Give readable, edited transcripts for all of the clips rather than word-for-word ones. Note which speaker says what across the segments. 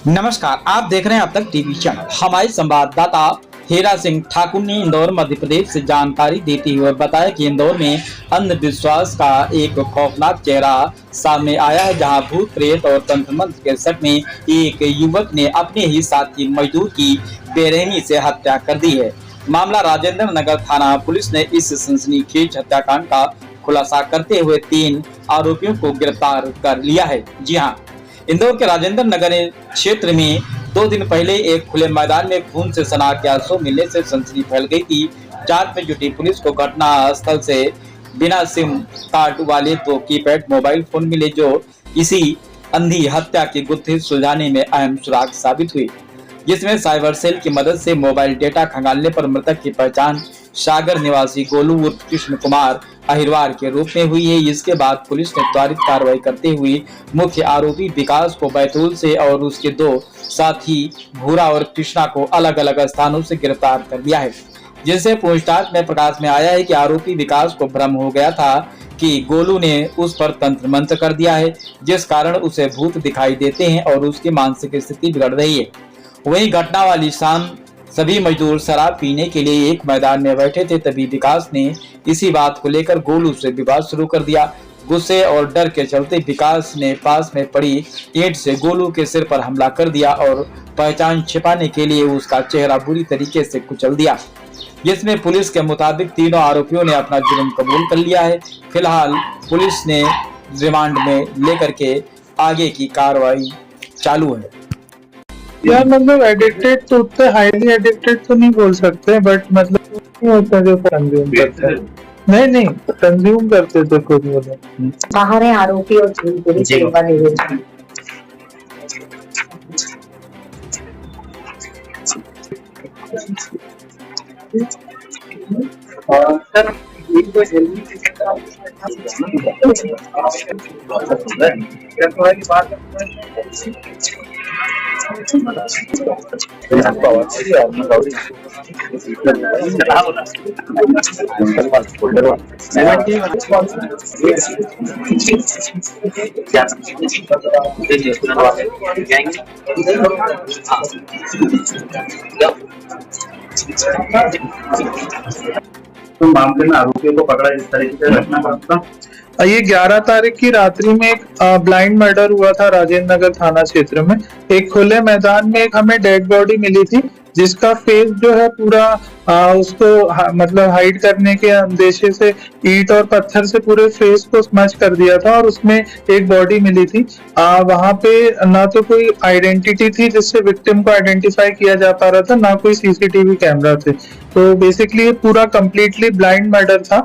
Speaker 1: नमस्कार, आप देख रहे हैं अब तक टीवी चैनल। हमारे संवाददाता हीरा सिंह ठाकुर ने इंदौर मध्य प्रदेश से जानकारी देते हुए बताया कि इंदौर में अंधविश्वास का एक खौफनाक चेहरा सामने आया है, जहां भूत प्रेत और तंत्र मंत्र के शक में एक युवक ने अपने ही साथी मजदूर की बेरहमी से हत्या कर दी है। मामला राजेंद्र नगर थाना पुलिस ने इस सनसनीखेज हत्याकांड का खुलासा करते हुए 3 आरोपियों को गिरफ्तार कर लिया है। जी हाँ, इंदौर के राजेंद्र नगर क्षेत्र में 2 दिन पहले एक खुले मैदान में खून से सना के आंसू मिलने से सनसनी फैल गई थी। जांच में जुटी पुलिस को घटना स्थल से बिना सिम कार्ड वाले 2 कीपैड मोबाइल फोन मिले, जो इसी अंधी हत्या के गुत्थे सुलझाने में अहम सुराग साबित हुई, जिसमें साइबर सेल की मदद से मोबाइल डेटा खंगालने पर मृतक की पहचान सागर निवासी गोलू उर्फ कृष्ण कुमार अहिरवार के रूप में हुई है। इसके बाद पुलिस ने त्वरित कार्रवाई करते हुए मुख्य आरोपी विकास को बैतूल से और उसके 2 साथी भूरा और कृष्णा को अलग अलग स्थानों से गिरफ्तार कर लिया है, जिनसे पूछताछ में प्रकाश में आया है कि आरोपी विकास को भ्रम हो गया था कि गोलू ने उस पर तंत्र मंत्र कर दिया है, जिस कारण उसे भूत दिखाई देते हैं और उसकी मानसिक स्थिति बिगड़ रही है। वहीं घटना वाली शाम सभी मजदूर शराब पीने के लिए एक मैदान में बैठे थे, तभी विकास ने इसी बात को लेकर गोलू से विवाद शुरू कर दिया। गुस्से और डर के चलते विकास ने पास में पड़ी ईंट से गोलू के सिर पर हमला कर दिया और पहचान छिपाने के लिए उसका चेहरा बुरी तरीके से कुचल दिया, जिसमें पुलिस के मुताबिक तीनों आरोपियों ने अपना जुर्म कबूल कर लिया है। फिलहाल पुलिस ने रिमांड में लेकर के आगे की कार्रवाई चालू है।
Speaker 2: यार मतलब एडिक्टेड तो उतने हाईली एडिक्टेड तो नहीं बोल सकते, बट मतलब नहीं होता जो कंज्यूम करते हैं। नहीं कंज्यूम करते तो खुद बोले
Speaker 3: बाहर है आरोपी और पूरी सेवा ले रहे हैं।
Speaker 4: तो मामले में आरोपियों को पकड़ा जिस तरीके से रखना पड़ता।
Speaker 2: ये 11 तारीख की रात्रि में एक ब्लाइंड मर्डर हुआ था राजेंद्र नगर थाना क्षेत्र में। एक खुले मैदान में एक हमें डेड बॉडी मिली थी, जिसका फेस जो है पूरा उसको मतलब हाइड करने के उद्देश्य से ईंट और पत्थर से पूरे फेस को स्मच कर दिया था, और उसमें एक बॉडी मिली थी। वहां पे ना तो कोई आइडेंटिटी थी जिससे विक्टिम को आइडेंटिफाई किया जा पा रहा था, ना कोई सीसीटीवी कैमरा थे। तो बेसिकली ये पूरा कंप्लीटली ब्लाइंड मर्डर था।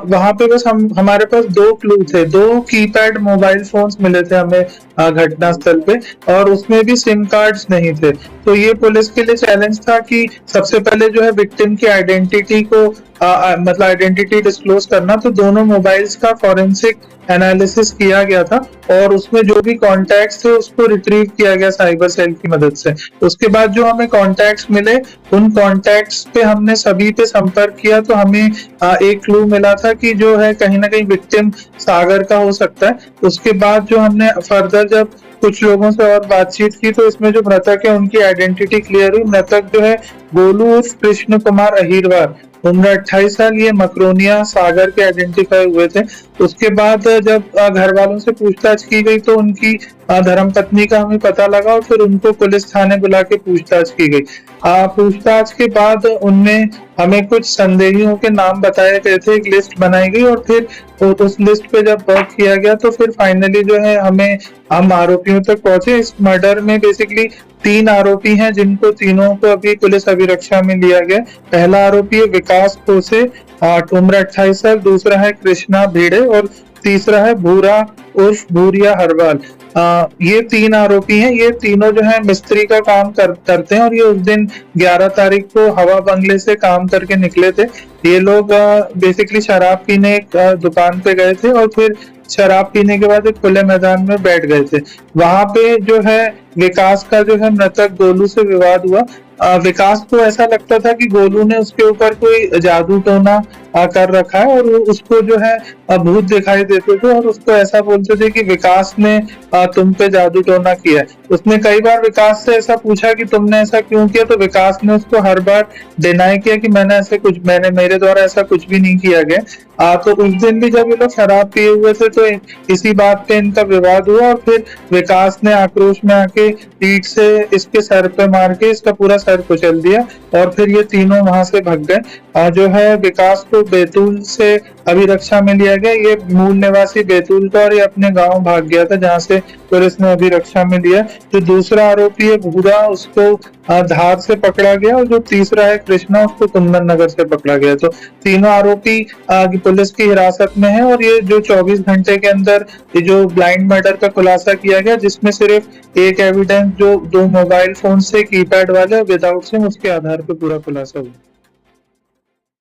Speaker 2: वहां पे बस हमारे पास 2 क्लू थे, 2 कीपैड मोबाइल फोन्स मिले थे हमें घटना स्थल पे, और उसमें भी सिम कार्ड्स नहीं थे। तो ये पुलिस के लिए चैलेंज था कि सबसे पहले जो है विक्टिम की आइडेंटिटी को मतलब आइडेंटिटी डिस्क्लोज करना। तो दोनों मोबाइल्स का फॉरेंसिक एनालिसिस किया गया था, और उसमें जो भी कॉन्टैक्ट्स थे उसको रिट्रीव किया गया साइबर सेल की मदद से। उसके बाद जो हमें कॉन्टैक्ट्स मिले, उन कॉन्टैक्ट्स पे हमने सभी पे संपर्क किया, तो हमें एक क्लू मिला था कि जो है कहीं ना कहीं विक्टिम सागर का हो सकता है। उसके बाद जो हमने फर्दर जब कुछ लोगों से और बातचीत की, तो इसमें जो मृतक है उनकी आइडेंटिटी क्लियर हुई। मृतक जो है गोलू उर्फ कृष्ण कुमार अहिरवार, उम्र 28 साल, ये मकरोनिया सागर के आइडेंटिफाई हुए थे। उसके बाद जब घर वालों से पूछताछ की गई, तो उनकी धर्मपत्नी का हमें पता लगा, और फिर उनको पुलिस थाने बुला के पूछताछ की गई। पूछताछ के बाद उनने हमें कुछ संदेहियों के नाम बताए गए थे, एक लिस्ट बनाई गई, और फिर उस लिस्ट पे जब वर्क किया गया, तो फिर फाइनली जो है हम आरोपियों तक पहुंचे। इस मर्डर में बेसिकली 3 आरोपी हैं, जिनको तीनों को अभी पुलिस अभिरक्षा में लिया गया। पहला आरोपी है विकास कोसे, उम्र 28 साल, दूसरा है कृष्णा भिड़े, और तीसरा है भूरा उर्फ भूरिया हरवाल। ये 3 आरोपी हैं। ये तीनों जो है मिस्त्री का काम करते हैं, और ये उस दिन 11 तारीख को हवा बंगले से काम करके निकले थे। ये लोग बेसिकली शराब पीने एक दुकान पे गए थे, और फिर शराब पीने के बाद एक खुले मैदान में बैठ गए थे। वहां पे जो है विकास का जो है मृतक गोलू से विवाद हुआ। विकास को ऐसा लगता था कि गोलू ने उसके ऊपर कोई जादू टोना कर रखा है और वो उसको जो है भूत दिखाई देते थे और उसको ऐसा बोलते थे कि विकास ने तुम पे जादू टोना किया है। उसने कई बार विकास से ऐसा पूछा कि तुमने ऐसा क्यों किया, तो विकास ने उसको हर बार डिनाई किया कि मैंने मेरे द्वारा ऐसा कुछ भी नहीं किया गया। तो उस दिन भी जब ये लोग शराब पिए हुए थे तो इसी बात पे इनका विवाद हुआ और फिर विकास ने आक्रोश में आके ईंट से इसके सर पे मार के इसका पूरा सर कुचल दिया और फिर ये तीनों वहां से भाग गए। जो है विकास को बैतूल से अभिरक्षा में लिया गया। ये मूल निवासी बैतूल का और ये अपने गांव भाग गया था जहां से पुलिस ने अभिरक्षा में लिया। जो दूसरा आरोपी है भूरा, उसको धार से पकड़ा गया और जो तीसरा है कृष्णा, उसको कुंदन नगर से पकड़ा गया। तो तीनों आरोपी पुलिस की हिरासत में है और ये जो 24 घंटे के अंदर ये जो ब्लाइंड मर्डर का खुलासा किया गया, जिसमें सिर्फ एक एविडेंस जो 2 मोबाइल फोन से कीपैड वाले विदाउट सिम, उसके आधार पर पूरा खुलासा हुआ।